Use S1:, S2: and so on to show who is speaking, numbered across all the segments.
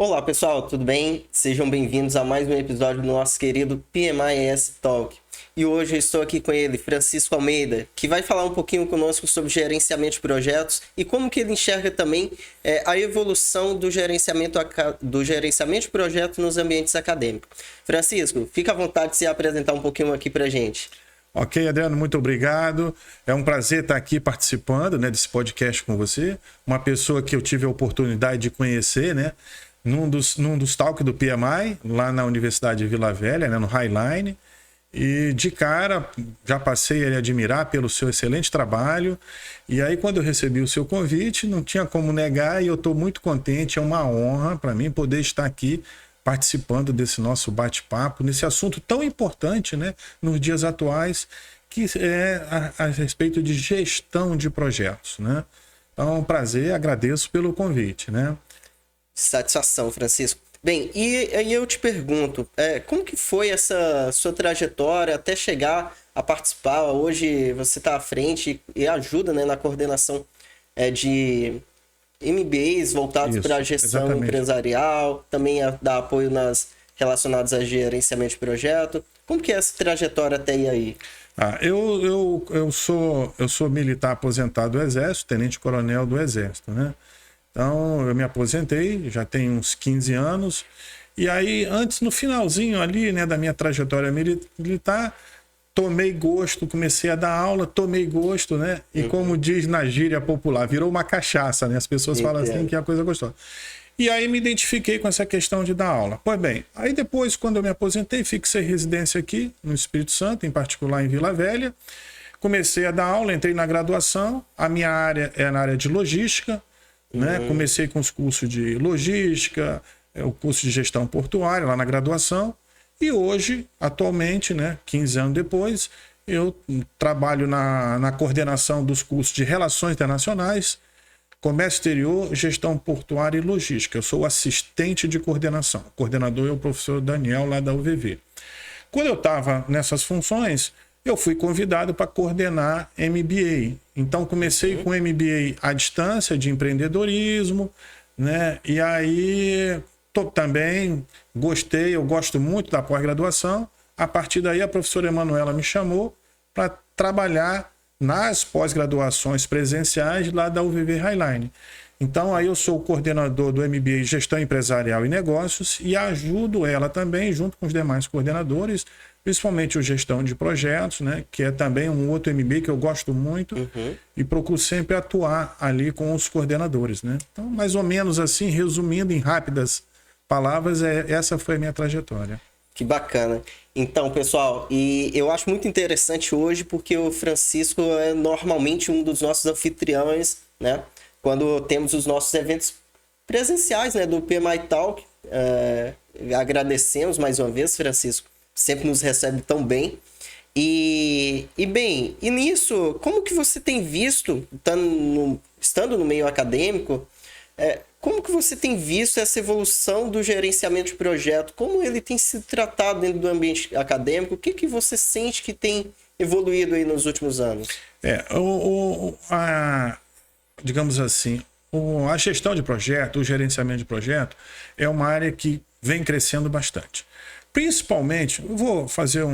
S1: Olá pessoal, tudo bem? Sejam bem-vindos a mais um episódio do nosso querido PMIS Talk. E hoje eu estou aqui com ele, Francisco Almeida, que vai falar um pouquinho conosco sobre gerenciamento de projetos e como que ele enxerga também a evolução do gerenciamento de projetos nos ambientes acadêmicos. Francisco, fica à vontade de se apresentar um pouquinho aqui para a gente.
S2: Ok, Adriano, muito obrigado. É um prazer estar aqui participando, desse podcast com você. Uma pessoa que eu tive a oportunidade de conhecer, num dos talks do PMI, lá na Universidade de Vila Velha, no Highline. E de cara, já passei a lhe admirar pelo seu excelente trabalho. E aí, quando eu recebi o seu convite, não tinha como negar e eu estou muito contente. É uma honra para mim poder estar aqui participando desse nosso bate-papo, nesse assunto tão importante, nos dias atuais, que é a respeito de gestão de projetos, Então, é um prazer, agradeço pelo convite,
S1: Satisfação, Francisco. Bem, e aí eu te pergunto, como que foi essa sua trajetória até chegar a participar? Hoje você está à frente e ajuda, na coordenação de MBAs voltados para a gestão
S2: exatamente.
S1: Empresarial, também dá apoio nas relacionadas a gerenciamento de projeto. Como que é essa trajetória até aí?
S2: Eu sou militar aposentado do Exército, tenente-coronel do Exército, Então, eu me aposentei, já tem uns 15 anos. E aí, antes, no finalzinho ali, da minha trajetória militar, tomei gosto, comecei a dar aula, tomei gosto, E como diz na gíria popular, virou uma cachaça, As pessoas falam assim que é a coisa gostosa. E aí me identifiquei com essa questão de dar aula. Pois bem, aí depois, quando eu me aposentei, fixei residência aqui no Espírito Santo, em particular em Vila Velha. Comecei a dar aula, entrei na graduação. A minha área é na área de logística, Comecei com os cursos de logística, o curso de gestão portuária lá na graduação. E hoje, atualmente, 15 anos depois, eu trabalho na coordenação dos cursos de Relações Internacionais, Comércio Exterior, Gestão Portuária e Logística. Eu sou assistente de coordenação. O coordenador é o professor Daniel, lá da UVV. Quando eu estava nessas funções, eu fui convidado para coordenar MBA. Então, comecei com MBA à distância de empreendedorismo, E aí também gostei, eu gosto muito da pós-graduação. A partir daí, a professora Emanuela me chamou para trabalhar nas pós-graduações presenciais lá da UVV Highline. Então, aí eu sou o coordenador do MBA Gestão Empresarial e Negócios e ajudo ela também, junto com os demais coordenadores, principalmente o Gestão de Projetos, que é também um outro MBA que eu gosto muito e procuro sempre atuar ali com os coordenadores, Então, mais ou menos assim, resumindo em rápidas palavras, essa foi a minha trajetória.
S1: Que bacana. Então, pessoal, e eu acho muito interessante hoje porque o Francisco é normalmente um dos nossos anfitriões, Quando temos os nossos eventos presenciais, do PMI Talk. Agradecemos mais uma vez, Francisco. Sempre nos recebe tão bem. E nisso, como que você tem visto, estando no meio acadêmico, como que você tem visto essa evolução do gerenciamento de projeto? Como ele tem sido tratado dentro do ambiente acadêmico? O que você sente que tem evoluído aí nos últimos anos?
S2: Digamos assim, a gestão de projeto, o gerenciamento de projeto é uma área que vem crescendo bastante. Principalmente, eu vou fazer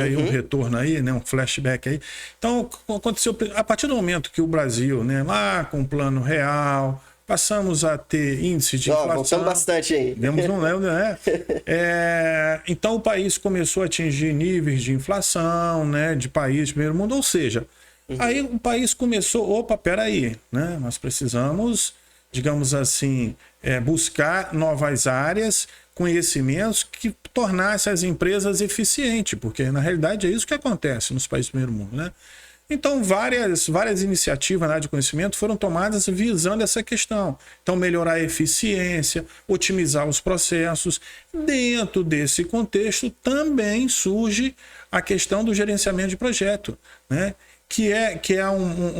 S2: aí um retorno aí, um flashback aí. Então, aconteceu a partir do momento que o Brasil, lá com o Plano Real, passamos a ter índice de inflação.
S1: Voltamos bastante aí.
S2: Então, o país começou a atingir níveis de inflação, de país de primeiro mundo, ou seja, aí o país começou, peraí, nós precisamos, digamos assim, buscar novas áreas, conhecimentos que tornassem as empresas eficientes, porque na realidade é isso que acontece nos países do primeiro mundo, Então, várias iniciativas na área de conhecimento foram tomadas visando essa questão. Então, melhorar a eficiência, otimizar os processos. Dentro desse contexto, também surge a questão do gerenciamento de projeto, que é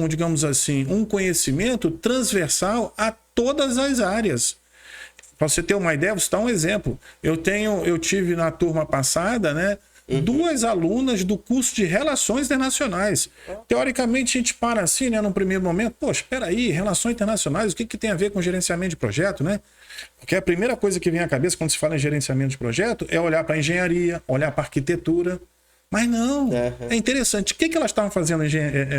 S2: digamos assim, um conhecimento transversal a todas as áreas. Para você ter uma ideia, vou citar um exemplo. Eu tive na turma passada, 2 alunas do curso de Relações Internacionais. Teoricamente, a gente para assim, né, num primeiro momento, poxa, espera aí, Relações Internacionais, o que tem a ver com gerenciamento de projeto, né? Porque a primeira coisa que vem à cabeça quando se fala em gerenciamento de projeto é olhar para a engenharia, olhar para a arquitetura. Mas não, é interessante. O que elas estavam fazendo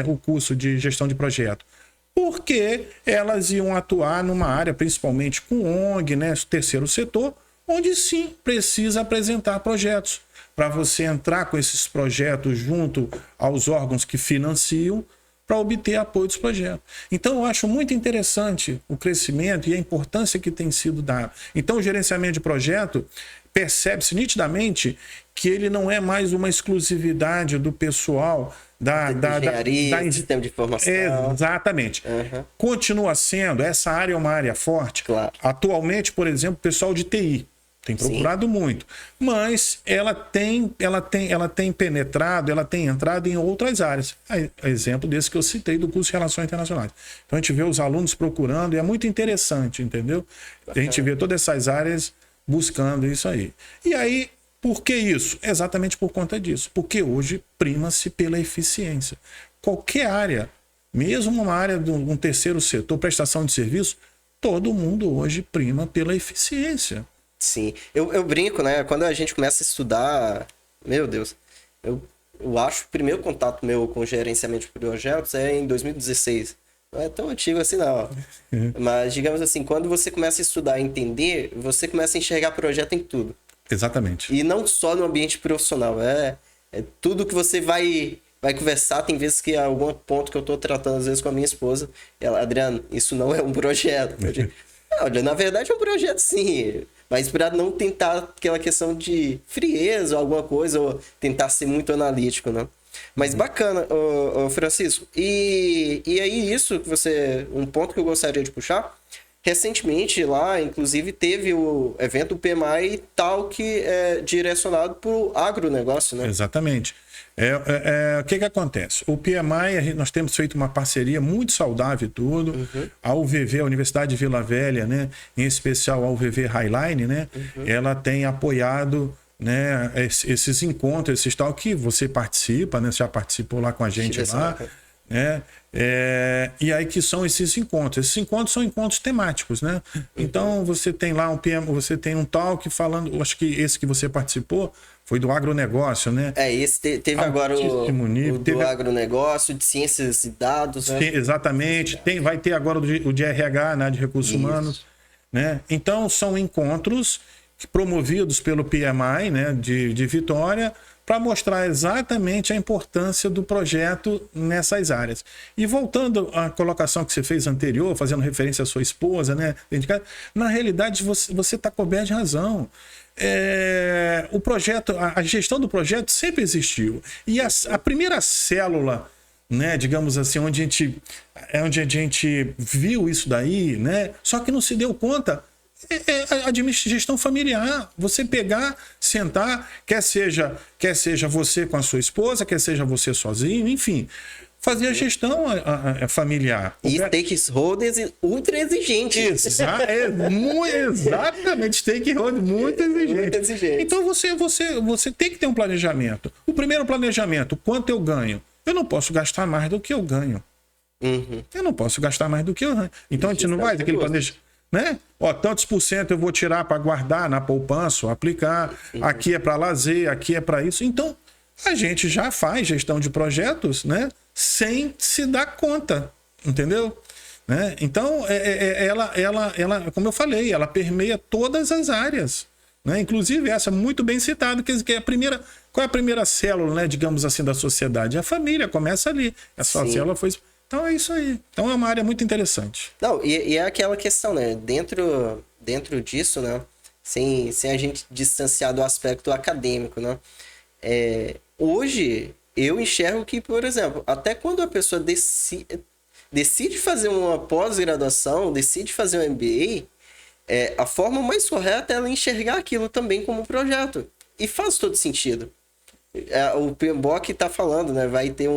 S2: o curso de gestão de projeto? Porque elas iam atuar numa área, principalmente com ONG, né, terceiro setor, onde sim precisa apresentar projetos. Para você entrar com esses projetos junto aos órgãos que financiam, para obter apoio dos projetos. Então, eu acho muito interessante o crescimento e a importância que tem sido dado. Então, o gerenciamento de projeto percebe-se nitidamente que ele não é mais uma exclusividade do pessoal da
S1: engenharia, sistema de informação.
S2: Exatamente. Continua sendo, essa área é uma área forte.
S1: Claro.
S2: Atualmente, por exemplo, o pessoal de TI tem procurado muito, mas ela tem penetrado, ela tem entrado em outras áreas. Exemplo desse que eu citei do curso de Relações Internacionais. Então a gente vê os alunos procurando e é muito interessante, entendeu? A gente vê todas essas áreas buscando isso aí. E aí, por que isso? Exatamente por conta disso. Porque hoje prima-se pela eficiência. Qualquer área, mesmo uma área de um terceiro setor, prestação de serviço, todo mundo hoje prima pela eficiência.
S1: Sim, eu brinco, né? Quando a gente começa a estudar, meu Deus, eu acho que o primeiro contato meu com gerenciamento de projetos é em 2016. Não é tão antigo assim, não. Mas, digamos assim, quando você começa a estudar e entender, você começa a enxergar projeto em tudo.
S2: Exatamente.
S1: E não só no ambiente profissional. É tudo que você vai conversar. Tem vezes que há algum ponto que eu estou tratando, às vezes, com a minha esposa. Ela, Adriano, isso não é um projeto. Olha, na verdade é um projeto, sim. Mas para não tentar aquela questão de frieza ou alguma coisa, ou tentar ser muito analítico, né? Mas bacana, Francisco. E aí isso que um ponto que eu gostaria de puxar, recentemente lá, inclusive, teve o evento PMI Talk direcionado para o agronegócio, né?
S2: Exatamente. O que acontece? O PMI, nós temos feito uma parceria muito saudável e tudo. A UVV, a Universidade de Vila Velha, né, em especial a UVV Highline, né, ela tem apoiado, né, esses encontros, esses tal que você participa, né, você já participou lá com a gente lá, né? E aí que são esses encontros. Esses encontros são encontros temáticos, né? Então você tem lá você tem um talk falando, acho que esse que você participou foi do agronegócio, né?
S1: Esse teve agora o do agronegócio, de ciências e dados, né?
S2: Exatamente. Vai ter agora o de RH, né, de recursos humanos, né? Então são encontros promovidos pelo PMI, né, de Vitória, para mostrar exatamente a importância do projeto nessas áreas. E voltando à colocação que você fez anterior, fazendo referência à sua esposa, né? Na realidade, você está coberto de razão. O projeto, a gestão do projeto sempre existiu. E a primeira célula, né, digamos assim, onde a gente viu isso daí, né? Só que não se deu conta. A gestão familiar, você pegar, sentar, quer seja você com a sua esposa, quer seja você sozinho, enfim, fazer a gestão familiar.
S1: E stakeholders ultra exigentes.
S2: Exatamente, stakeholders muito exigentes. Então você tem que ter um planejamento. O primeiro planejamento, quanto eu ganho? Eu não posso gastar mais do que eu ganho. Eu não posso gastar mais do que eu ganho. Então a gente não vai daquele planejamento. Né? Tantos por cento eu vou tirar para guardar na poupança, aplicar, aqui é para lazer, aqui é para isso. Então, a gente já faz gestão de projetos, né, sem se dar conta, entendeu? Né? Então, ela, como eu falei, ela permeia todas as áreas, né? Inclusive essa muito bem citada, que é qual é a primeira célula, né, digamos assim, da sociedade? A família, começa ali. Essa célula foi... Então é isso aí. Então é uma área muito interessante.
S1: Não, e é aquela questão, né? Dentro disso, né? Sem a gente distanciar do aspecto acadêmico, né? Hoje, eu enxergo que, por exemplo, até quando a pessoa decide fazer uma pós-graduação, decide fazer um MBA, a forma mais correta é ela enxergar aquilo também como um projeto. E faz todo sentido. O PMBOK está falando, né? Vai ter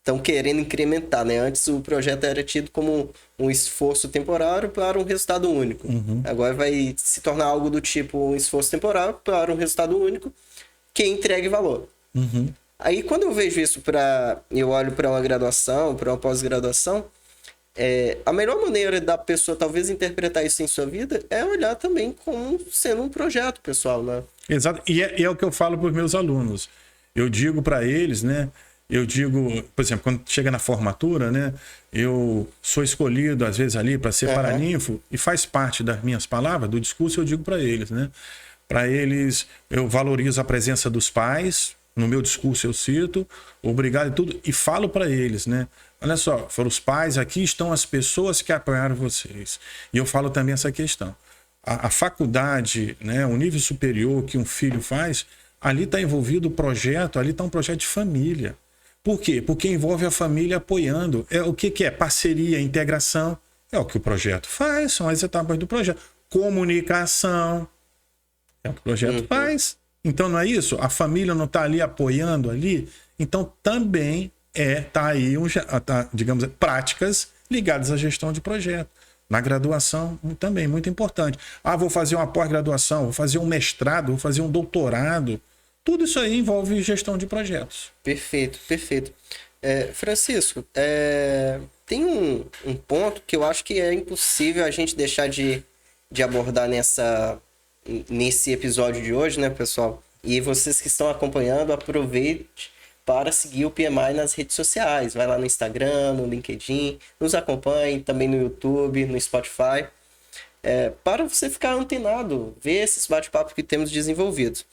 S1: estão querendo incrementar, né? Antes o projeto era tido como um esforço temporário para um resultado único. Agora vai se tornar algo do tipo um esforço temporário para um resultado único, que entregue valor. Aí quando eu vejo isso eu olho para uma graduação, para uma pós-graduação, a melhor maneira da pessoa talvez interpretar isso em sua vida é olhar também como sendo um projeto pessoal, né?
S2: Exato. E é o que eu falo para os meus alunos. Eu digo para eles, né? Eu digo, por exemplo, quando chega na formatura, né? Eu sou escolhido, às vezes, ali para ser paraninfo, e faz parte das minhas palavras, do discurso, eu digo para eles, né? Para eles, eu valorizo a presença dos pais, no meu discurso eu cito, obrigado e tudo, e falo para eles, né? Olha só, foram os pais, aqui estão as pessoas que apoiaram vocês. E eu falo também essa questão. A faculdade, né, o nível superior que um filho faz, ali está envolvido o projeto, ali está um projeto de família. Por quê? Porque envolve a família apoiando. O que é? Parceria, integração. É o que o projeto faz, são as etapas do projeto. Comunicação. É o que o projeto faz. Então não é isso? A família não está ali apoiando ali. Então também tá aí, digamos, práticas ligadas à gestão de projeto. Na graduação também, muito importante. Vou fazer uma pós-graduação, vou fazer um mestrado, vou fazer um doutorado. Tudo isso aí envolve gestão de projetos.
S1: Perfeito, perfeito. Francisco, tem um ponto que eu acho que é impossível a gente deixar de abordar nesse episódio de hoje, né, pessoal? E vocês que estão acompanhando, aproveite para seguir o PMI nas redes sociais. Vai lá no Instagram, no LinkedIn, nos acompanhe também no YouTube, no Spotify, para você ficar antenado, ver esses bate-papos que temos desenvolvidos.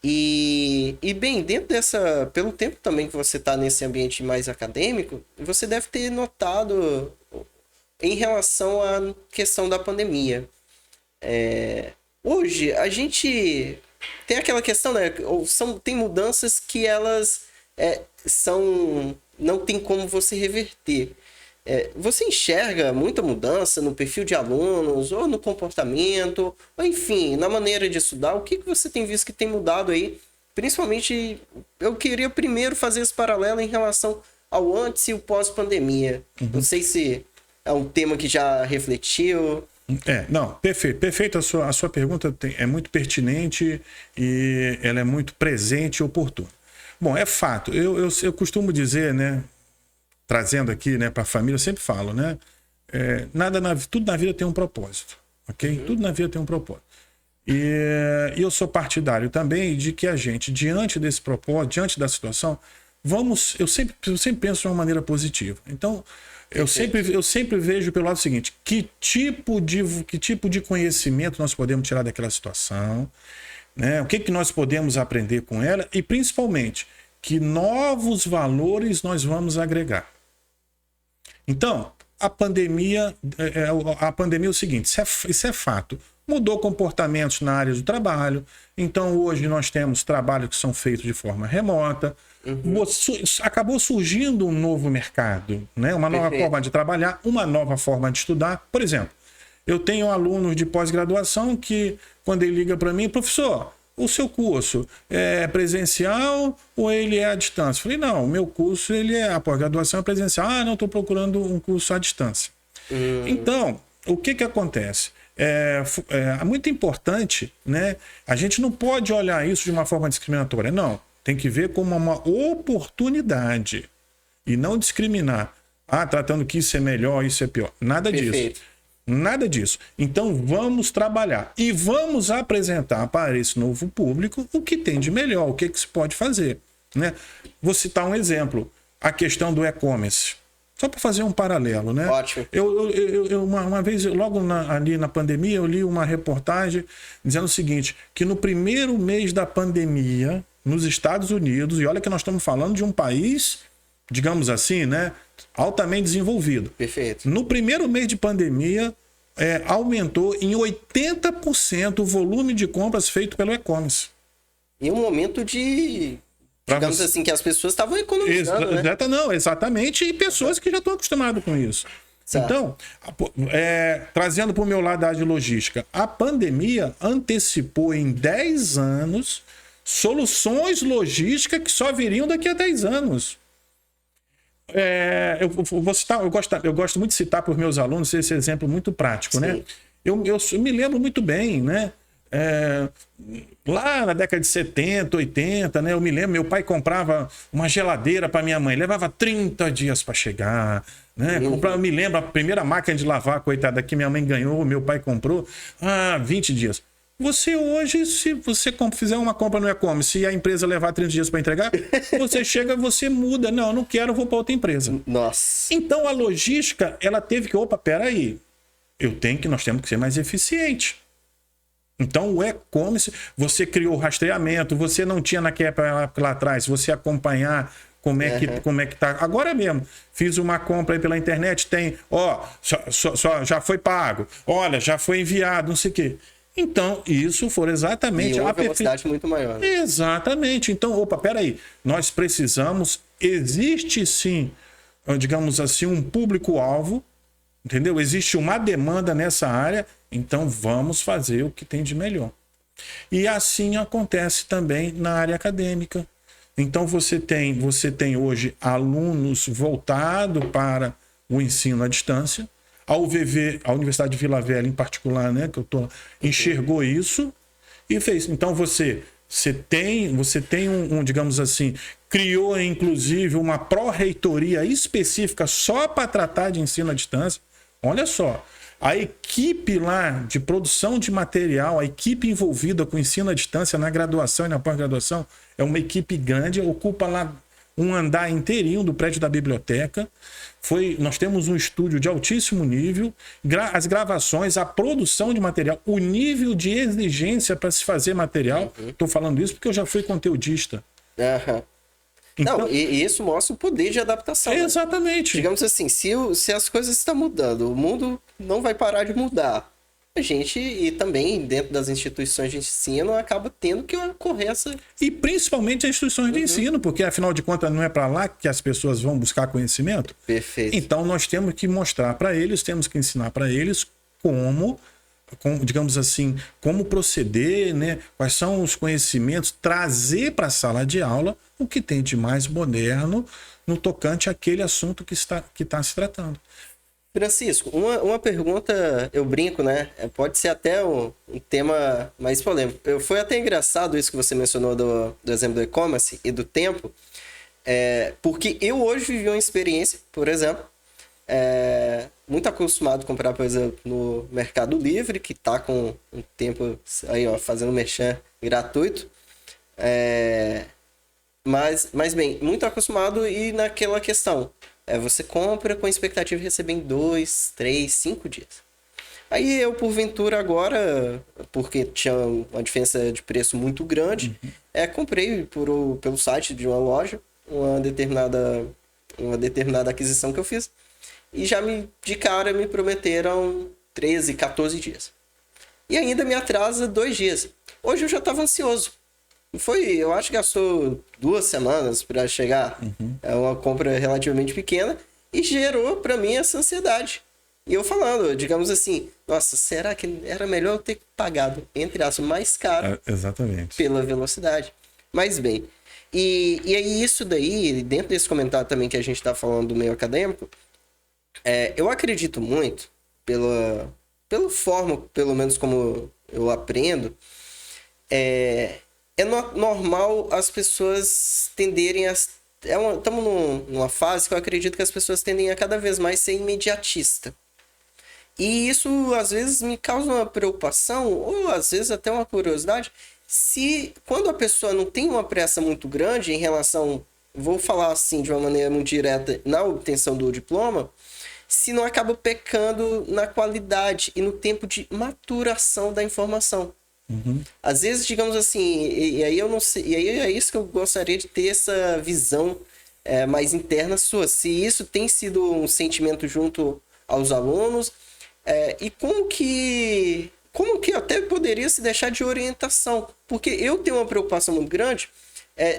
S1: E bem, pelo tempo também que você está nesse ambiente mais acadêmico, você deve ter notado em relação à questão da pandemia. Hoje, a gente tem aquela questão, né? Tem mudanças que elas não tem como você reverter. Você enxerga muita mudança no perfil de alunos, ou no comportamento, ou enfim, na maneira de estudar? O que você tem visto que tem mudado aí? Principalmente, eu queria primeiro fazer esse paralelo em relação ao antes e o pós-pandemia. Não sei se é um tema que já refletiu.
S2: Não, perfeito. A sua pergunta é muito pertinente e ela é muito presente e oportuna. Bom, é fato. Eu costumo dizer, né, trazendo aqui, né, para a família, eu sempre falo, né, tudo na vida tem um propósito, ok? Tudo na vida tem um propósito. E eu sou partidário também de que a gente, diante desse propósito, diante da situação, eu sempre penso de uma maneira positiva. Então, eu sempre vejo pelo lado seguinte: que tipo de conhecimento nós podemos tirar daquela situação, né? O que nós podemos aprender com ela e, principalmente, que novos valores nós vamos agregar. Então, a pandemia é o seguinte: isso é fato. Mudou comportamentos na área do trabalho. Então, hoje nós temos trabalhos que são feitos de forma remota. Acabou surgindo um novo mercado, né? Uma nova forma de trabalhar, uma nova forma de estudar. Por exemplo, eu tenho alunos de pós-graduação que, quando ele liga para mim, professor, o seu curso é presencial ou ele é à distância? Eu falei, não, o meu curso, a pós-graduação é presencial. Não, estou procurando um curso à distância. Então, o que acontece? É muito importante, né? A gente não pode olhar isso de uma forma discriminatória, não. Tem que ver como uma oportunidade e não discriminar. Tratando que isso é melhor, isso é pior. Nada disso. Nada disso. Então vamos trabalhar e vamos apresentar para esse novo público o que tem de melhor, o que se pode fazer, né? Vou citar um exemplo, a questão do e-commerce. Só para fazer um paralelo, né?
S1: Ótimo.
S2: Uma vez, logo ali na pandemia, eu li uma reportagem dizendo o seguinte, que no primeiro mês da pandemia, nos Estados Unidos, e olha que nós estamos falando de um país, digamos assim, né, altamente desenvolvido.
S1: Perfeito.
S2: No primeiro mês de pandemia, aumentou em 80% o volume de compras feito pelo e-commerce.
S1: Em um momento de... digamos assim, que as pessoas estavam economizando, né?
S2: Exatamente, e pessoas que já estão acostumadas com isso.
S1: Certo.
S2: Então, trazendo para o meu lado da área de logística, a pandemia antecipou em 10 anos soluções logísticas que só viriam daqui a 10 anos. Eu gosto muito de citar para os meus alunos esse exemplo muito prático, né? Eu me lembro muito bem, né? é, lá na década de 70, 80, né? Eu me lembro, meu pai comprava uma geladeira para minha mãe, levava 30 dias para chegar, né? Eu me lembro, a primeira máquina de lavar, coitada, que minha mãe ganhou, meu pai comprou, 20 dias. Você hoje, se você fizer uma compra no e-commerce e a empresa levar 30 dias para entregar, você chega, você muda. Não, eu não quero, vou para outra empresa.
S1: Nossa.
S2: Então a logística, ela teve que, peraí, nós temos que ser mais eficiente. Então o e-commerce, você criou o rastreamento, você não tinha naquela época lá atrás, você acompanhar como é que tá. Agora mesmo, fiz uma compra aí pela internet, tem, já foi pago, olha, já foi enviado, não sei o quê. Então, isso for exatamente...
S1: E uma velocidade muito maior. Né?
S2: Exatamente. Então, peraí, nós precisamos... Existe sim, digamos assim, um público-alvo, entendeu? Existe uma demanda nessa área, então vamos fazer o que tem de melhor. E assim acontece também na área acadêmica. Então você tem hoje alunos voltados para o ensino à distância. A UVV, a Universidade de Vila Velha em particular, né, que eu tô, enxergou isso e fez. Então você tem digamos assim, criou inclusive uma pró-reitoria específica só para tratar de ensino à distância. Olha só, a equipe lá de produção de material, a equipe envolvida com ensino à distância na graduação e na pós-graduação é uma equipe grande, ocupa lá um andar inteirinho do prédio da biblioteca. Nós temos um estúdio de altíssimo nível, as gravações, a produção de material, o nível de exigência para se fazer material. Estou falando isso porque eu já fui conteudista. Então,
S1: não, e isso mostra o poder de adaptação.
S2: Exatamente.
S1: Né? Digamos assim, se as coisas estão mudando, o mundo não vai parar de mudar. A gente, e também dentro das instituições de ensino, acaba tendo que ocorrer essa...
S2: E principalmente as instituições de ensino, porque afinal de contas não é para lá que as pessoas vão buscar conhecimento.
S1: Perfeito.
S2: Então nós temos que mostrar para eles, temos que ensinar para eles digamos assim, como proceder, né? Quais são os conhecimentos, trazer para a sala de aula o que tem de mais moderno no tocante àquele assunto que está se tratando.
S1: Francisco, uma pergunta, eu brinco, né? Pode ser até um tema mais polêmico. Foi até engraçado isso que você mencionou do exemplo do e-commerce e do tempo, porque eu hoje vivi uma experiência, por exemplo, muito acostumado a comprar, por exemplo, no Mercado Livre, que está com um tempo aí, ó, fazendo merchan gratuito. Mas bem, muito acostumado e naquela questão. Você compra com a expectativa de receber em 2, 3, 5 dias. Aí eu, porventura, agora, porque tinha uma diferença de preço muito grande, comprei pelo site de uma loja uma determinada aquisição que eu fiz. E já de cara me prometeram 13, 14 dias. E ainda me atrasa 2 dias. Hoje eu já estava ansioso. Eu acho que gastou 2 semanas para chegar. É uma compra relativamente pequena e gerou para mim essa ansiedade. E eu falando, digamos assim, nossa, será que era melhor eu ter pagado, entre aspas, mais caro
S2: exatamente,
S1: pela velocidade? Mas bem, e aí isso daí, dentro desse comentário também que a gente está falando do meio acadêmico, eu acredito muito, pela forma, pelo menos como eu aprendo, normal as pessoas tenderem a... Estamos numa fase que eu acredito que as pessoas tendem a cada vez mais ser imediatista. E isso, às vezes, me causa uma preocupação, ou às vezes até uma curiosidade, quando a pessoa não tem uma pressa muito grande em relação, vou falar assim de uma maneira muito direta, na obtenção do diploma, se não acaba pecando na qualidade e no tempo de maturação da informação. Às vezes, digamos assim, e aí eu não sei, e aí é isso que eu gostaria de ter essa visão mais interna sua. Se isso tem sido um sentimento junto aos alunos, e como que até poderia se deixar de orientação. Porque eu tenho uma preocupação muito grande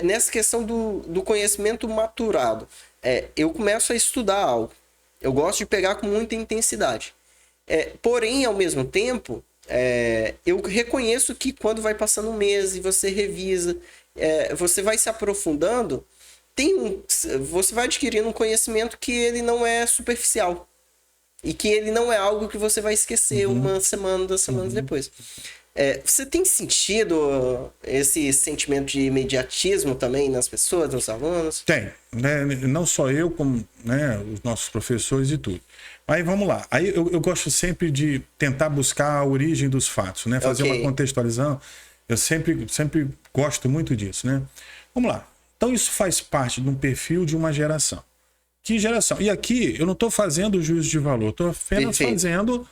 S1: nessa questão do conhecimento maturado. Eu começo a estudar algo. Eu gosto de pegar com muita intensidade. Porém, ao mesmo tempo, eu reconheço que quando vai passando um mês e você revisa, você vai se aprofundando, você vai adquirindo um conhecimento que ele não é superficial. E que ele não é algo que você vai esquecer uma semana, 2 semanas depois. Você tem sentido esse sentimento de imediatismo também nas pessoas, nos alunos?
S2: Tem, né? Não só eu, como, né, os nossos professores e tudo. Aí vamos lá. Aí eu gosto sempre de tentar buscar a origem dos fatos, né? Fazer uma contextualização. Eu sempre gosto muito disso, né? Vamos lá. Então isso faz parte de um perfil de uma geração. Que geração? E aqui eu não estou fazendo juízo de valor, estou apenas fazendo...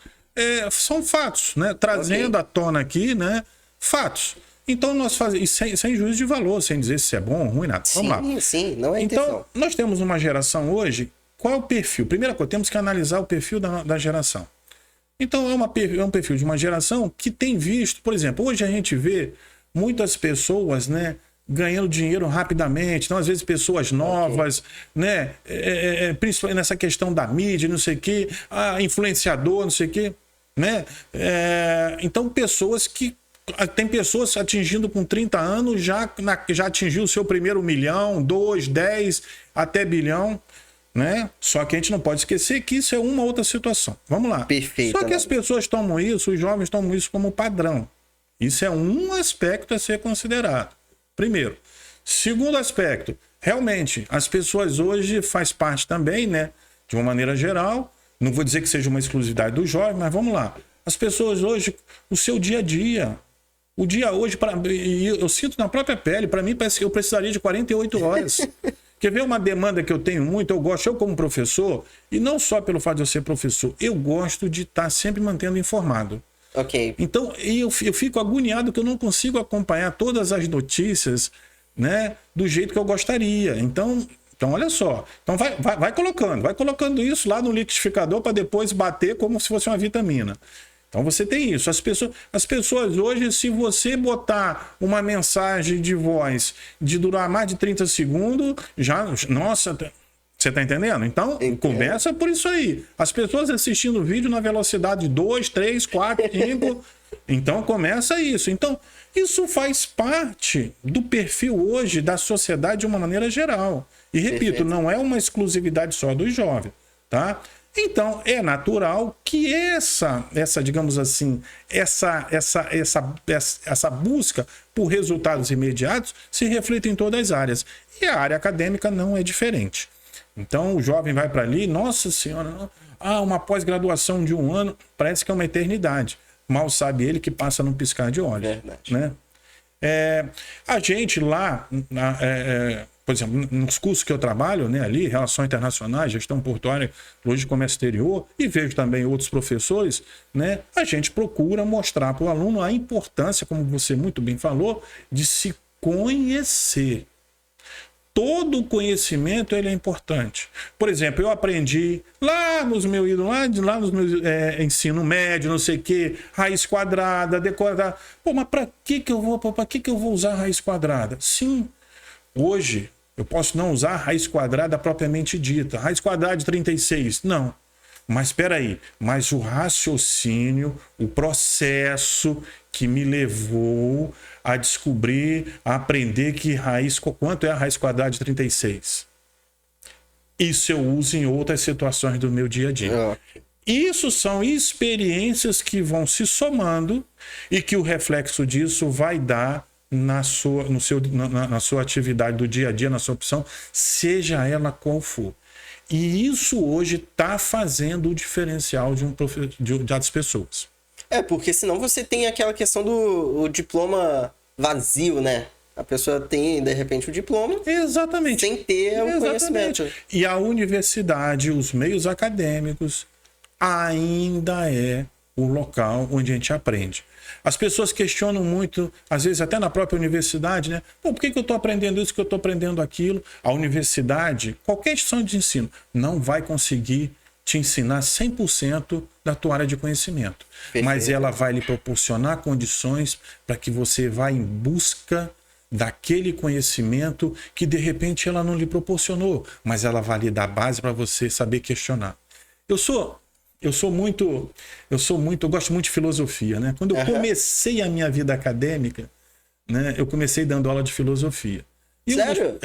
S2: são fatos, né? Trazendo à tona aqui, né? Fatos. Então nós fazemos, sem juízo de valor, sem dizer se é bom ou ruim, nada. Vamos lá.
S1: Sim, não é
S2: então,
S1: intenção.
S2: Nós temos uma geração hoje, qual é o perfil? Primeira coisa, temos que analisar o perfil da geração. Então é um perfil de uma geração que tem visto, por exemplo, hoje a gente vê muitas pessoas, né, ganhando dinheiro rapidamente, então às vezes pessoas novas, né, principalmente nessa questão da mídia, não sei o quê, influenciador, não sei o quê, né, então tem pessoas atingindo com 30 anos, já atingiu o seu primeiro 1 milhão, 2, 10, até bilhão, né? Só que a gente não pode esquecer que isso é uma outra situação. Vamos lá.
S1: Perfeito.
S2: Só que as pessoas tomam isso, os jovens tomam isso como padrão. Isso é um aspecto a ser considerado. Primeiro. Segundo aspecto, realmente, as pessoas hoje faz parte também, né? De uma maneira geral, não vou dizer que seja uma exclusividade do jovem, mas vamos lá. As pessoas hoje, o seu dia a dia, o dia hoje, eu sinto na própria pele, para mim parece que eu precisaria de 48 horas. Quer ver uma demanda que eu tenho muito? Eu como professor, e não só pelo fato de eu ser professor, eu gosto de estar sempre mantendo informado.
S1: Ok.
S2: Então, eu fico agoniado que eu não consigo acompanhar todas as notícias, né, do jeito que eu gostaria. Então olha só. Então vai colocando isso lá no liquidificador para depois bater como se fosse uma vitamina. Então você tem isso. As pessoas hoje, se você botar uma mensagem de voz de durar mais de 30 segundos, nossa, você está entendendo? Então, começa por isso aí. As pessoas assistindo o vídeo na velocidade 2, 3, 4, 5. Então começa isso. Então, isso faz parte do perfil hoje da sociedade de uma maneira geral. E repito, não é uma exclusividade só dos jovens, tá? Então, é natural que essa digamos assim, essa busca por resultados imediatos se reflita em todas as áreas. E a área acadêmica não é diferente. Então, o jovem vai para ali, nossa senhora, uma pós-graduação de 1 ano, parece que é uma eternidade. Mal sabe ele que passa num piscar de olhos.
S1: Verdade.
S2: Né? A gente lá... por exemplo, nos cursos que eu trabalho, né, ali, Relações Internacionais, Gestão Portuária, Logística e Comércio Exterior, e vejo também outros professores, né, a gente procura mostrar para o aluno a importância, como você muito bem falou, de se conhecer. Todo conhecimento ele é importante. Por exemplo, eu aprendi lá nos meus ensino médio, não sei o quê, raiz quadrada, decorada. Pô, mas para que eu vou usar raiz quadrada? Sim. Hoje, eu posso não usar a raiz quadrada propriamente dita. Raiz quadrada de 36, não. Mas espera aí, mas o raciocínio, o processo que me levou a descobrir, a aprender quanto é a raiz quadrada de 36. Isso eu uso em outras situações do meu dia a dia. Isso são experiências que vão se somando e que o reflexo disso vai dar na sua atividade do dia a dia, na sua opção, seja ela qual for. E isso hoje está fazendo o diferencial das pessoas.
S1: Porque senão você tem aquela questão do diploma vazio, né? A pessoa tem, de repente, o diploma.
S2: Exatamente.
S1: Sem ter o conhecimento.
S2: E a universidade, os meios acadêmicos, ainda é o local onde a gente aprende. As pessoas questionam muito, às vezes até na própria universidade, né? Pô, por que eu estou aprendendo isso, que eu estou aprendendo aquilo? A universidade, qualquer instituição de ensino, não vai conseguir te ensinar 100% da tua área de conhecimento. Perfeito. Mas ela vai lhe proporcionar condições para que você vá em busca daquele conhecimento que de repente ela não lhe proporcionou, mas ela vai lhe dar base para você saber questionar. Eu gosto muito de filosofia, né? Quando eu comecei a minha vida acadêmica, né, eu comecei dando aula de filosofia.
S1: Sério?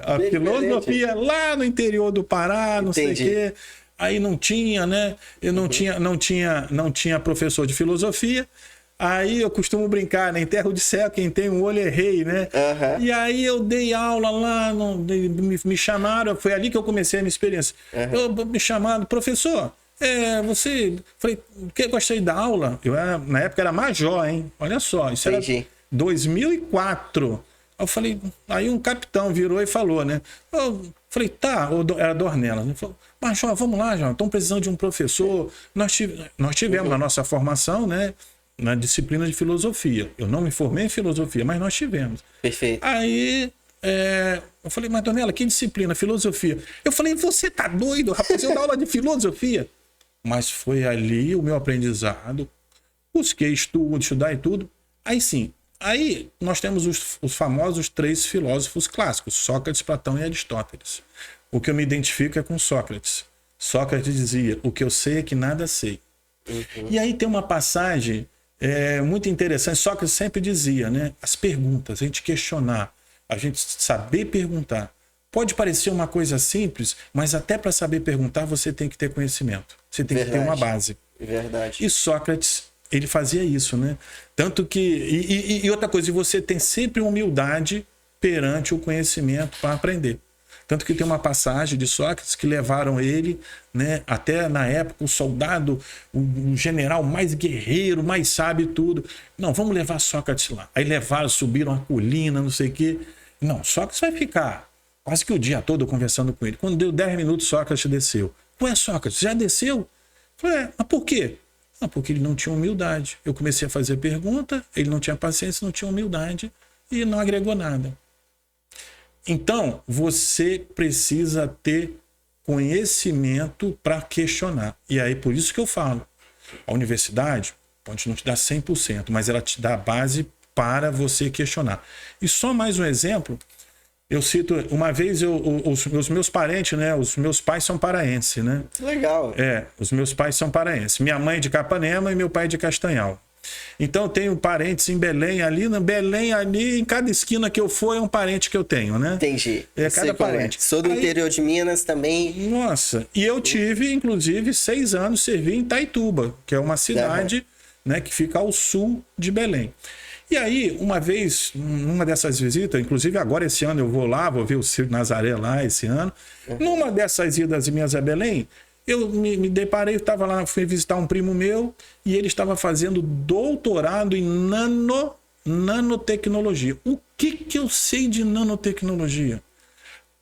S2: A filosofia lá no interior do Pará, não sei o quê. Aí não tinha, né? Eu não tinha professor de filosofia. Aí eu costumo brincar, né? Em terra de céu, quem tem um olho é rei, né?
S1: Aham.
S2: E aí eu dei aula lá, me chamaram, foi ali que eu comecei a minha experiência. Me chamaram, professor, você... Falei, que gostei da aula? Na época era major, hein? Olha só, isso era
S1: Entendi.
S2: 2004. Eu falei, aí um capitão virou e falou, né? Eu falei, tá, era Dornelas. Ele falou, mas João, vamos lá, João, estão precisando de um professor. Nós tivemos na nossa formação, né? Na disciplina de filosofia. Eu não me formei em filosofia, mas nós tivemos.
S1: Perfeito.
S2: Aí eu falei, mas Dornela, que disciplina? Filosofia. Eu falei, você tá doido, rapaz? Eu dou aula de filosofia. Mas foi ali o meu aprendizado. Busquei estudar e tudo. Aí sim. Aí nós temos os famosos 3 filósofos clássicos, Sócrates, Platão e Aristóteles. O que eu me identifico é com Sócrates. Sócrates dizia, o que eu sei é que nada sei. E aí tem uma passagem muito interessante. Sócrates sempre dizia, né? As perguntas, a gente questionar, a gente saber perguntar. Pode parecer uma coisa simples, mas até para saber perguntar você tem que ter conhecimento. Você tem que ter uma base.
S1: Verdade.
S2: E Sócrates, ele fazia isso, né? Tanto que... E outra coisa, você tem sempre humildade perante o conhecimento para aprender. Tanto que tem uma passagem de Sócrates que levaram ele, né, até na época, o soldado, o general mais guerreiro, mais sábio e tudo. Não, vamos levar Sócrates lá. Aí levaram, subiram a colina, não sei o quê. Não, Sócrates vai ficar quase que o dia todo conversando com ele. Quando deu 10 minutos, Sócrates desceu. Ué, Sócrates, já desceu? Eu falei, mas por quê? Ah, porque ele não tinha humildade. Eu comecei a fazer pergunta, ele não tinha paciência, não tinha humildade e não agregou nada. Então, você precisa ter conhecimento para questionar. E aí, por isso que eu falo, a universidade pode não te dar 100%, mas ela te dá a base para você questionar. E só mais um exemplo, eu cito, uma vez os meus parentes, né? Os meus pais são paraenses, né?
S1: Legal.
S2: Os meus pais são paraenses. Minha mãe é de Capanema e meu pai é de Castanhal. Então eu tenho parentes em Belém ali, em cada esquina que eu for é um parente que eu tenho, né?
S1: Entendi.
S2: Cada parente.
S1: Sou do interior de Minas também.
S2: Nossa, e eu tive, inclusive, 6 anos, servi em Itaituba, que é uma cidade, né, que fica ao sul de Belém. E aí, uma vez, numa dessas visitas, inclusive agora esse ano eu vou lá, vou ver o Ciro Nazaré lá esse ano. Numa dessas idas minhas a Belém, eu me deparei, estava lá, fui visitar um primo meu e ele estava fazendo doutorado em nanotecnologia. O que eu sei de nanotecnologia?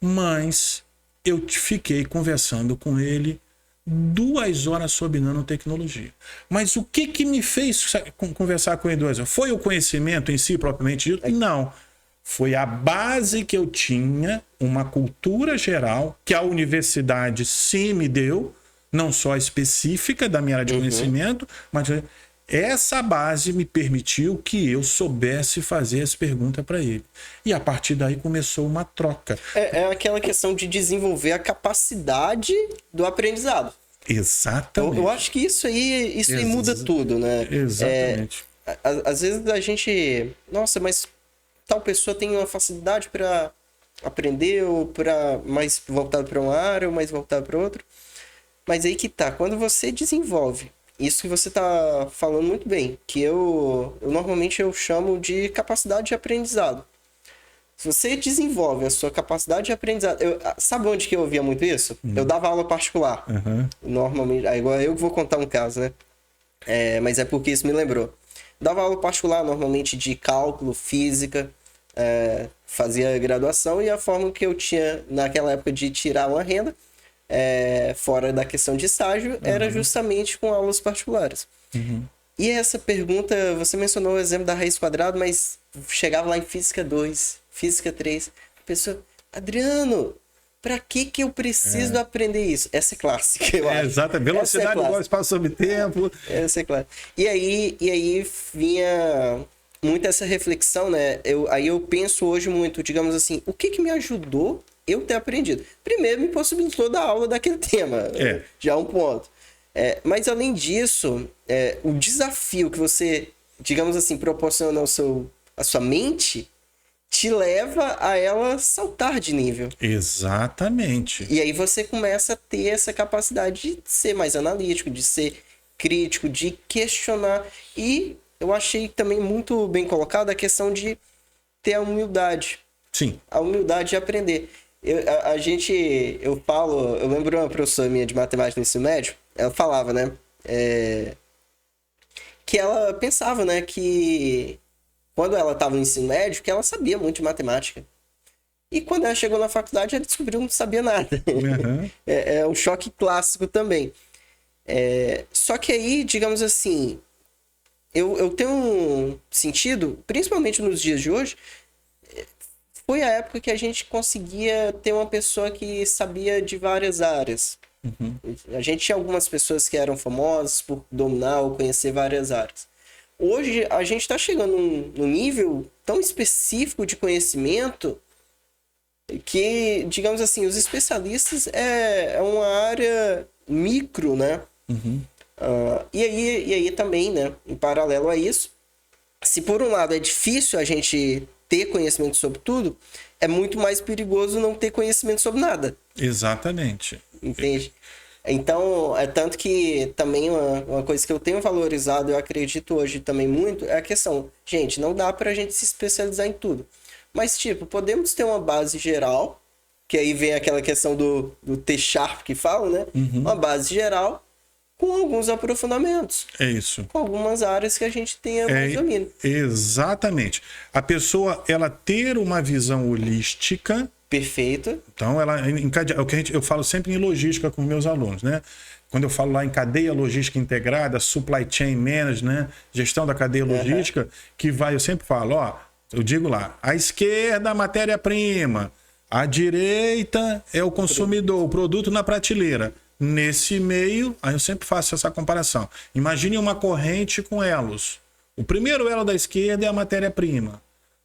S2: Mas eu fiquei conversando com ele 2 horas sobre nanotecnologia. Mas o que me fez conversar com ele 2 horas? Foi o conhecimento em si, propriamente dito? Não. Foi a base que eu tinha, uma cultura geral, que a universidade sim me deu, não só específica da minha área de conhecimento, mas essa base me permitiu que eu soubesse fazer as perguntas para ele. E a partir daí começou uma troca.
S1: É aquela questão de desenvolver a capacidade do aprendizado.
S2: Exatamente.
S1: Eu acho que isso aí muda tudo, né?
S2: Exatamente.
S1: Às vezes a gente... Nossa, mas tal pessoa tem uma facilidade para aprender ou para mais voltado para uma área ou mais voltado para outra. Mas aí que tá, quando você desenvolve isso que você tá falando muito bem, que eu normalmente eu chamo de capacidade de aprendizado. Se você desenvolve a sua capacidade de aprendizado... sabe onde que eu ouvia muito isso? Eu dava aula particular. Normalmente, igual eu que vou contar um caso, né? Mas é porque isso me lembrou. Dava aula particular, normalmente de cálculo, física, fazia graduação, e a forma que eu tinha naquela época de tirar uma renda, fora da questão de estágio, era justamente com aulas particulares. E essa pergunta, você mencionou o exemplo da raiz quadrada, mas chegava lá em Física 2, Física 3, a pessoa, Adriano, para que eu preciso aprender isso? Essa é clássica, eu acho.
S2: Exato, velocidade igual espaço sobre tempo.
S1: Essa é clássica. E aí vinha muito essa reflexão, né? Aí eu penso hoje muito, digamos assim, o que me ajudou eu ter aprendido? Primeiro, me possibilitou dar aula daquele tema. Já um ponto. Mas além disso, o desafio que você, digamos assim, proporciona a sua mente, te leva a ela saltar de nível.
S2: Exatamente.
S1: E aí você começa a ter essa capacidade de ser mais analítico, de ser crítico, de questionar. E eu achei também muito bem colocada a questão de ter a humildade.
S2: Sim.
S1: A humildade de aprender. Eu lembro uma professora minha de matemática no ensino médio, ela falava, né? Que ela pensava, né? Que quando ela estava no ensino médio, que ela sabia muito de matemática. E quando ela chegou na faculdade, ela descobriu que não sabia nada.
S2: Uhum.
S1: É um choque clássico também. Só que aí, digamos assim, eu tenho um sentido, principalmente nos dias de hoje, foi a época que a gente conseguia ter uma pessoa que sabia de várias áreas.
S2: Uhum.
S1: A gente tinha algumas pessoas que eram famosas por dominar ou conhecer várias áreas. Hoje, a gente está chegando num nível tão específico de conhecimento que, digamos assim, os especialistas é uma área micro, né?
S2: Uhum.
S1: E aí também, né, em paralelo a isso, se por um lado é difícil a gente ter conhecimento sobre tudo, é muito mais perigoso não ter conhecimento sobre nada.
S2: Exatamente.
S1: Entende? Então, é tanto que também uma coisa que eu tenho valorizado, eu acredito hoje também muito, é a questão, gente, não dá pra gente se especializar em tudo. Mas, tipo, podemos ter uma base geral, que aí vem aquela questão do T-Sharp que fala, né?
S2: Uhum.
S1: Uma base geral com alguns aprofundamentos.
S2: É isso.
S1: Com algumas áreas que a gente tenha mais domínio.
S2: Exatamente. A pessoa, ela ter uma visão holística.
S1: Perfeito.
S2: Então, é o que eu falo sempre em logística com meus alunos, né? Quando eu falo lá em cadeia logística integrada, supply chain management, né? Gestão da cadeia logística, eu sempre falo, eu digo lá, à esquerda a matéria-prima, à direita é o consumidor, o produto na prateleira. Nesse meio, aí eu sempre faço essa comparação. Imagine uma corrente com elos. O primeiro elo da esquerda é a matéria-prima.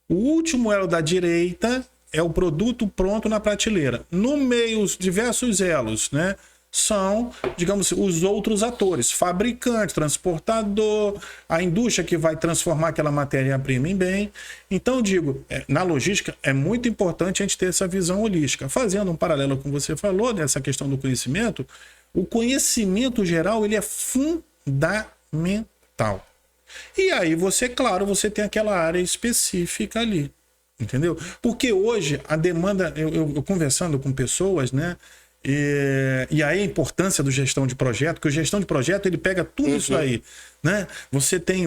S2: O último elo da direita é o produto pronto na prateleira. No meio, os diversos elos, né, são, digamos, os outros atores. Fabricante, transportador, a indústria que vai transformar aquela matéria-prima em bem. Então, eu digo, na logística é muito importante a gente ter essa visão holística. Fazendo um paralelo com o que você falou, nessa questão do conhecimento, o conhecimento geral ele é fundamental. E aí você tem aquela área específica ali. Entendeu? Porque hoje a demanda, eu conversando com pessoas, né? E aí a importância do gestão de projeto, que o gestão de projeto ele pega tudo isso aí, né? Você tem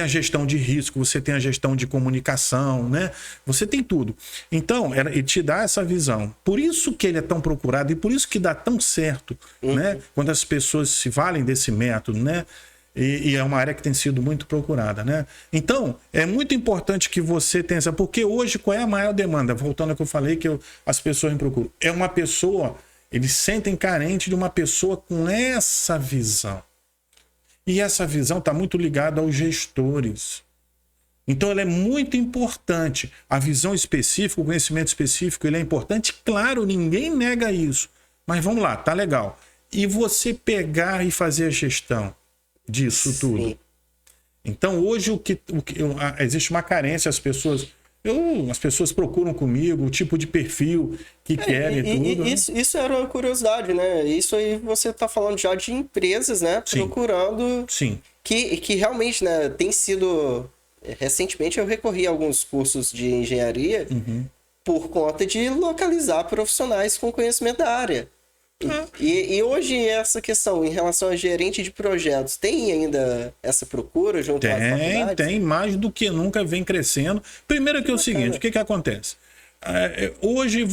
S2: a gestão de risco, você tem a gestão de comunicação, né? Você tem tudo. Então, ele te dá essa visão. Por isso que ele é tão procurado e por isso que dá tão certo, né? Quando as pessoas se valem desse método, né? E é uma área que tem sido muito procurada, né? Então, é muito importante que você tenha essa... Porque hoje, qual é a maior demanda? Voltando ao que eu falei, que as pessoas me procuram. É uma pessoa... Eles sentem carente de uma pessoa com essa visão. E essa visão está muito ligada aos gestores. Então, ela é muito importante. A visão específica, o conhecimento específico, ele é importante. Claro, ninguém nega isso. Mas vamos lá, tá legal. E você pegar e fazer a gestão disso tudo.
S1: Sim.
S2: Então hoje existe uma carência, as pessoas procuram comigo o tipo de perfil que querem e tudo.
S1: Isso era uma curiosidade, né? Isso aí você está falando já de empresas, né?
S2: Sim.
S1: Procurando.
S2: Sim.
S1: Que realmente, né? Tem sido. Recentemente eu recorri a alguns cursos de engenharia por conta de localizar profissionais com conhecimento da área. E hoje essa questão em relação a gerente de projetos, tem ainda essa procura junto às faculdades?
S2: Tem, mais do que nunca vem crescendo. Primeiro que é o seguinte, o que acontece? Hoje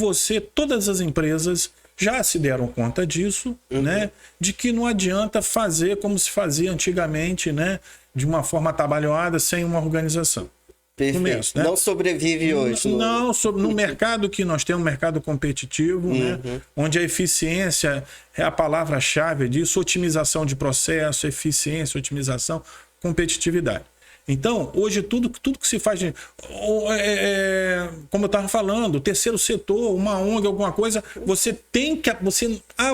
S2: todas as empresas já se deram conta disso, né? De que não adianta fazer como se fazia antigamente, né? De uma forma atabalhoada, sem uma organização.
S1: Começo, né? Não sobrevive hoje.
S2: Não, no mercado que nós temos, um mercado competitivo, né? Onde a eficiência é a palavra-chave disso, otimização de processo, eficiência, otimização, competitividade. Então, hoje, tudo que se faz, como eu estava falando, terceiro setor, uma ONG, alguma coisa, você tem que...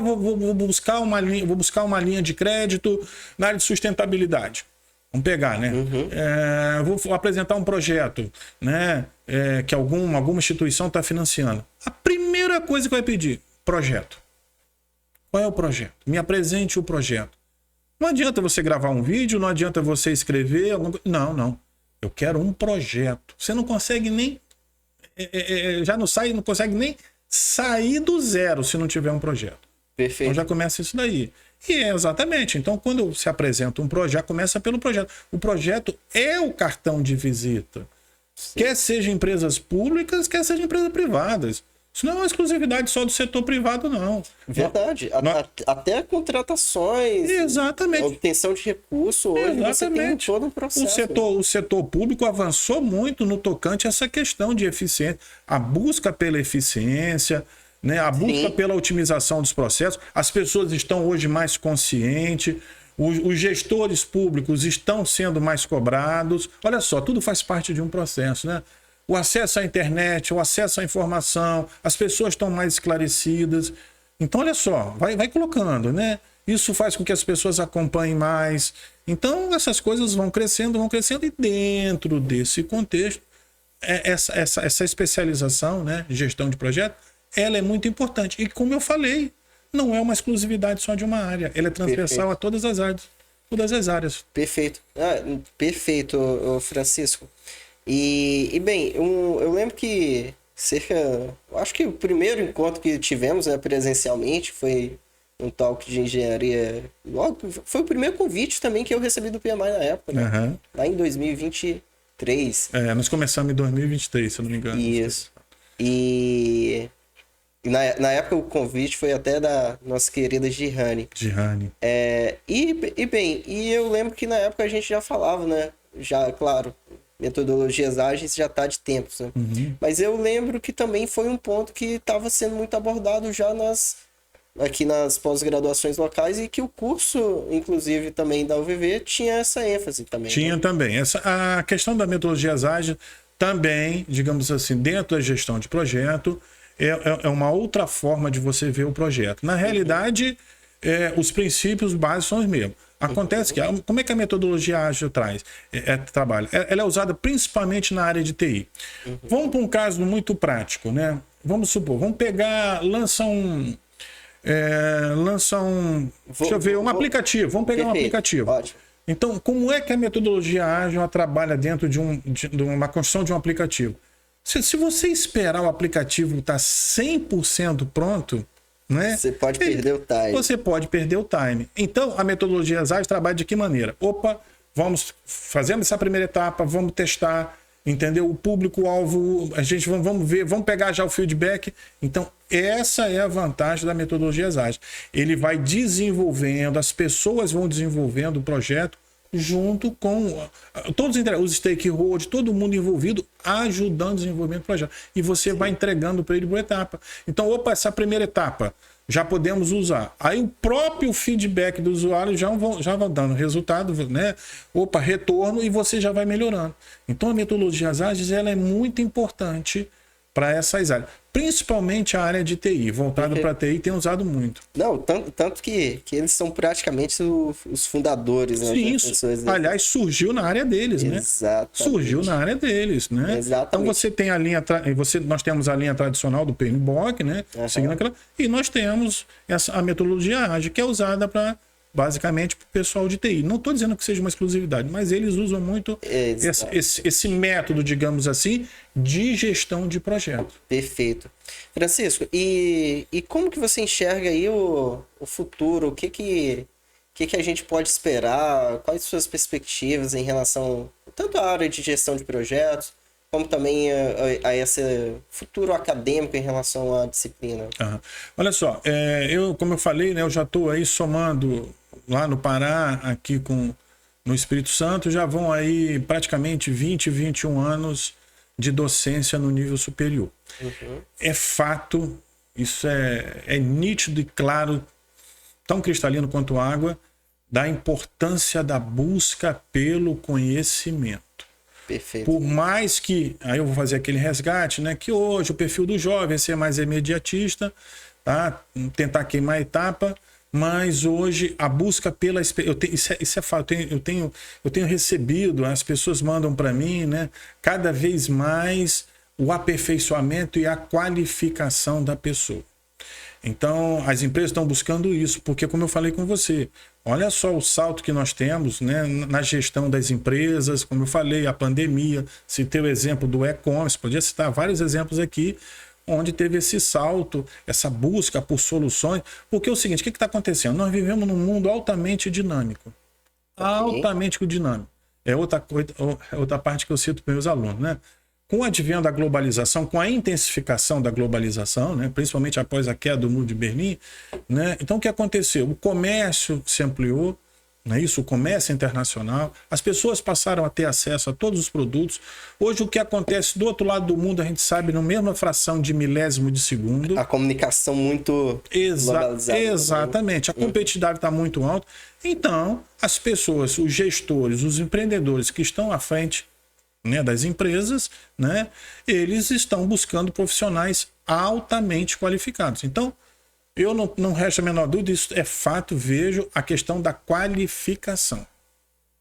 S2: vou buscar uma linha de crédito na área de sustentabilidade. Vamos pegar, né? Vou apresentar um projeto, né? Que alguma instituição está financiando. A primeira coisa que vai pedir, projeto. Qual é o projeto? Me apresente o projeto. Não adianta você gravar um vídeo, não adianta você escrever. Não. Eu quero um projeto. Você não consegue nem. Não consegue nem sair do zero se não tiver um projeto.
S1: Perfeito.
S2: Então já começa isso daí. E exatamente. Então, quando se apresenta um projeto, começa pelo projeto. O projeto é o cartão de visita. Sim. Quer seja empresas públicas, quer seja empresas privadas. Isso não é uma exclusividade só do setor privado, não.
S1: Verdade. Até contratações.
S2: Exatamente.
S1: Obtenção de recurso. Hoje você tem todo um processo.
S2: O setor público avançou muito no tocante a essa questão de eficiência. A busca pela eficiência, né? A busca pela otimização dos processos. As pessoas estão hoje mais conscientes. Os gestores públicos estão sendo mais cobrados. Olha só, tudo faz parte de um processo, né? O acesso à internet, o acesso à informação, as pessoas estão mais esclarecidas. Então, olha só, vai colocando, né? Isso faz com que as pessoas acompanhem mais. Então, essas coisas vão crescendo, e dentro desse contexto, essa especialização, né, de gestão de projeto, ela é muito importante. E como eu falei, não é uma exclusividade só de uma área, ela é transversal a todas as áreas.
S1: Perfeito. Perfeito, Francisco. E bem, eu lembro que acho que o primeiro encontro que tivemos, né, presencialmente foi um talk de engenharia. Foi o primeiro convite também que eu recebi do PMI na época, né?
S2: Uhum.
S1: Lá em 2023.
S2: Nós começamos em 2023, se eu não me engano.
S1: Isso. E na época o convite foi até da nossa querida Girane. E eu lembro que na época a gente já falava, né? Já, claro, metodologias ágeis já está de tempos, né?
S2: Uhum.
S1: Mas eu lembro que também foi um ponto que estava sendo muito abordado já aqui nas pós-graduações locais e que o curso, inclusive, também da UVV tinha essa ênfase também.
S2: Tinha, né? Também. A questão da metodologias ágeis também, digamos assim, dentro da gestão de projeto, é uma outra forma de você ver o projeto. Na realidade, os princípios básicos são os mesmos. Acontece que, como é que a metodologia ágil trabalha? Ela é usada principalmente na área de TI. Vamos para um caso muito prático, né? Vamos supor, lança um aplicativo. Vamos pegar um aplicativo.
S1: Ótimo.
S2: Então, como é que a metodologia ágil trabalha dentro de uma construção de um aplicativo? Se você esperar o aplicativo estar 100% pronto, né?
S1: Você pode perder o time.
S2: Você pode perder o time. Então, a metodologia ágil trabalha de que maneira? Fazemos essa primeira etapa, vamos testar, entendeu? O público-alvo, a gente vamos ver, vamos pegar já o feedback. Então, essa é a vantagem da metodologia ágil. Ele vai desenvolvendo, as pessoas vão desenvolvendo o projeto junto com todos os stakeholders, todo mundo envolvido, ajudando o desenvolvimento do projeto. E você vai entregando para ele por etapa. Então, essa primeira etapa já podemos usar. Aí o próprio feedback do usuário já vai dando resultado, né? Retorno, e você já vai melhorando. Então, a metodologia ágeis ela é muito importante para essas áreas. Principalmente a área de TI, voltada para TI, tem usado muito.
S1: Não, tanto que eles são praticamente os fundadores, né?
S2: Sim, aliás, surgiu na área deles, né?
S1: Exatamente.
S2: Surgiu na área deles, né?
S1: Exatamente.
S2: Então você tem nós temos a linha tradicional do PMBOK, né? Seguindo aquela, e nós temos a metodologia ágil, que é usada basicamente para o pessoal de TI. Não estou dizendo que seja uma exclusividade, mas eles usam muito esse método, digamos assim, de gestão de projeto.
S1: Perfeito. Francisco, e como que você enxerga aí o futuro? O que a gente pode esperar? Quais suas perspectivas em relação tanto à área de gestão de projetos, como também a esse futuro acadêmico em relação à disciplina?
S2: Olha só, como eu falei, né, eu já estou aí somando lá no Pará, aqui no Espírito Santo, já vão aí praticamente 21 anos de docência no nível superior.
S1: Uhum.
S2: É fato, isso é nítido e claro, tão cristalino quanto água, da importância da busca pelo conhecimento.
S1: Perfeito.
S2: Por mais que, aí eu vou fazer aquele resgate, né, que hoje o perfil do jovem é ser mais imediatista, tá? Tentar queimar a etapa, mas hoje a busca pela experiência, isso é fato, eu tenho recebido, as pessoas mandam para mim, né, cada vez mais o aperfeiçoamento e a qualificação da pessoa. Então, as empresas estão buscando isso, porque, como eu falei com você, olha só o salto que nós temos, né, na gestão das empresas, como eu falei, a pandemia, citei o exemplo do e-commerce, podia citar vários exemplos aqui, onde teve esse salto, essa busca por soluções. Porque é o seguinte, o que está acontecendo? Nós vivemos num mundo altamente dinâmico. Altamente dinâmico. É outra parte que eu cito para meus alunos, né? Com o advento da globalização, com a intensificação da globalização, né, principalmente após a queda do Muro de Berlim, né, então o que aconteceu? O comércio se ampliou, não é isso? O comércio internacional, as pessoas passaram a ter acesso a todos os produtos. Hoje o que acontece do outro lado do mundo, a gente sabe, na mesma fração de milésimo de segundo.
S1: A comunicação muito globalizada.
S2: Exatamente, a competitividade está muito alta. Então, as pessoas, os gestores, os empreendedores que estão à frente, né, das empresas, né, eles estão buscando profissionais altamente qualificados. Então, eu não resta a menor dúvida, isso é fato, vejo a questão da qualificação.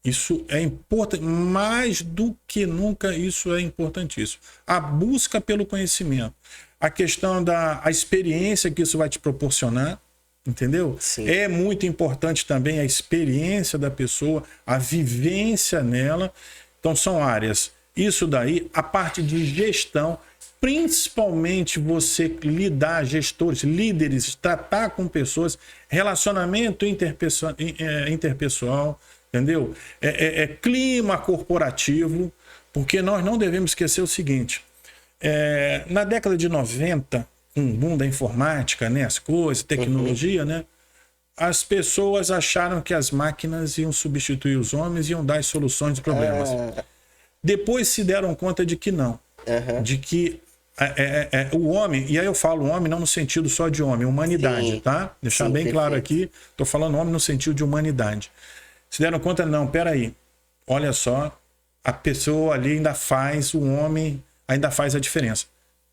S2: Isso é importante, mais do que nunca isso é importantíssimo. A busca pelo conhecimento, a questão da experiência que isso vai te proporcionar, entendeu?
S1: Sim.
S2: É muito importante também a experiência da pessoa, a vivência nela. Então são áreas. Isso daí, a parte de gestão, principalmente você lidar, gestores, líderes, tratar com pessoas, relacionamento interpessoal, entendeu? Clima corporativo, porque nós não devemos esquecer o seguinte, na década de 90, com o boom da informática, né, as coisas, tecnologia, né, as pessoas acharam que as máquinas iam substituir os homens e iam dar as soluções de problemas. Depois se deram conta de que não. De que o homem, e aí eu falo homem não no sentido só de homem, humanidade, sim, tá? Deixar sim, bem claro aqui, tô falando homem no sentido de humanidade. Se deram conta, não, peraí, olha só, a pessoa ali ainda faz, o homem ainda faz a diferença.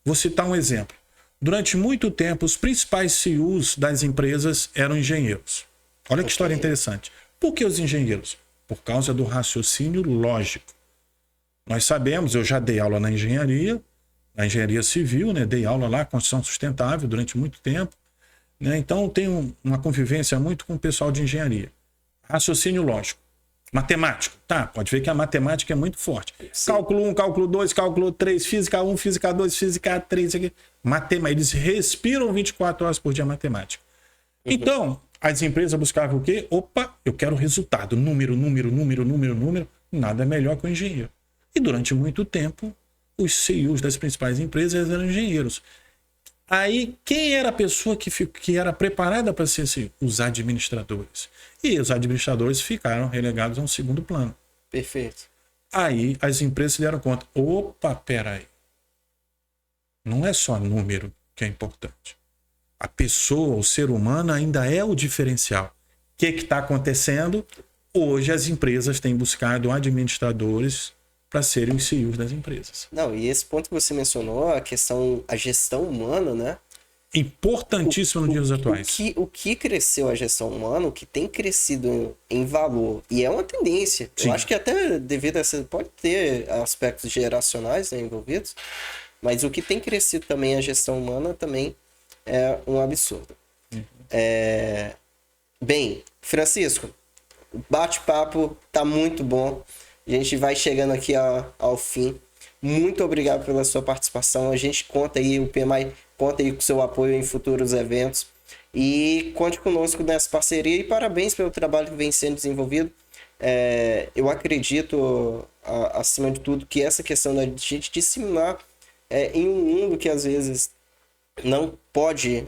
S2: Vou citar um exemplo. Durante muito tempo, os principais CEOs das empresas eram engenheiros. Olha que história interessante. Por que os engenheiros? Por causa do raciocínio lógico. Nós sabemos, eu já dei aula na engenharia civil, né? Dei aula lá, construção sustentável, durante muito tempo, né? Então, tenho uma convivência muito com o pessoal de engenharia. Raciocínio lógico. Matemático, tá? Pode ver que a matemática é muito forte. Sim. Cálculo 1, cálculo 2, cálculo 3, física 1, física 2, física 3, matemática. Eles respiram 24 horas por dia matemática. Então, as empresas buscavam o quê? Opa, eu quero resultado. Número. Nada melhor que o engenheiro. E durante muito tempo, os CEOs das principais empresas eram engenheiros. Aí, quem era a pessoa que era preparada para ser CEO? Os administradores. E os administradores ficaram relegados a um segundo plano.
S1: Perfeito.
S2: Aí, as empresas se deram conta. Opa, peraí. Não é só número que é importante. A pessoa, o ser humano, ainda é o diferencial. O que está acontecendo? Hoje, as empresas têm buscado administradores para serem os CEOs das empresas.
S1: Não, e esse ponto que você mencionou, a gestão humana, né?
S2: Importantíssimo nos dias atuais.
S1: O que cresceu a gestão humana, o que tem crescido em valor, e é uma tendência. Sim. Eu acho que até devido a essa, pode ter aspectos geracionais, né, envolvidos, mas o que tem crescido também a gestão humana também é um absurdo. Bem, Francisco, o bate-papo tá muito bom. A gente vai chegando aqui ao fim. Muito obrigado pela sua participação. A gente conta aí, o PMI conta aí com o seu apoio em futuros eventos. E conte conosco nessa parceria e parabéns pelo trabalho que vem sendo desenvolvido. Eu acredito, acima de tudo, que essa questão da gente disseminar em um mundo que às vezes não pode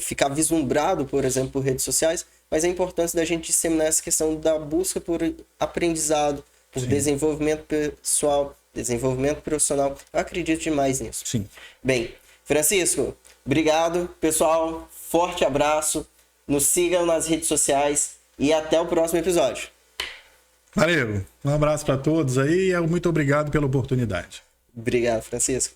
S1: ficar vislumbrado, por exemplo, por redes sociais, mas a importância da gente disseminar essa questão da busca por aprendizado, por Sim. desenvolvimento pessoal, desenvolvimento profissional. Eu acredito demais nisso.
S2: Sim.
S1: Bem, Francisco, obrigado. Pessoal, forte abraço. Nos sigam nas redes sociais e até o próximo episódio.
S2: Valeu. Um abraço para todos aí e muito obrigado pela oportunidade.
S1: Obrigado, Francisco.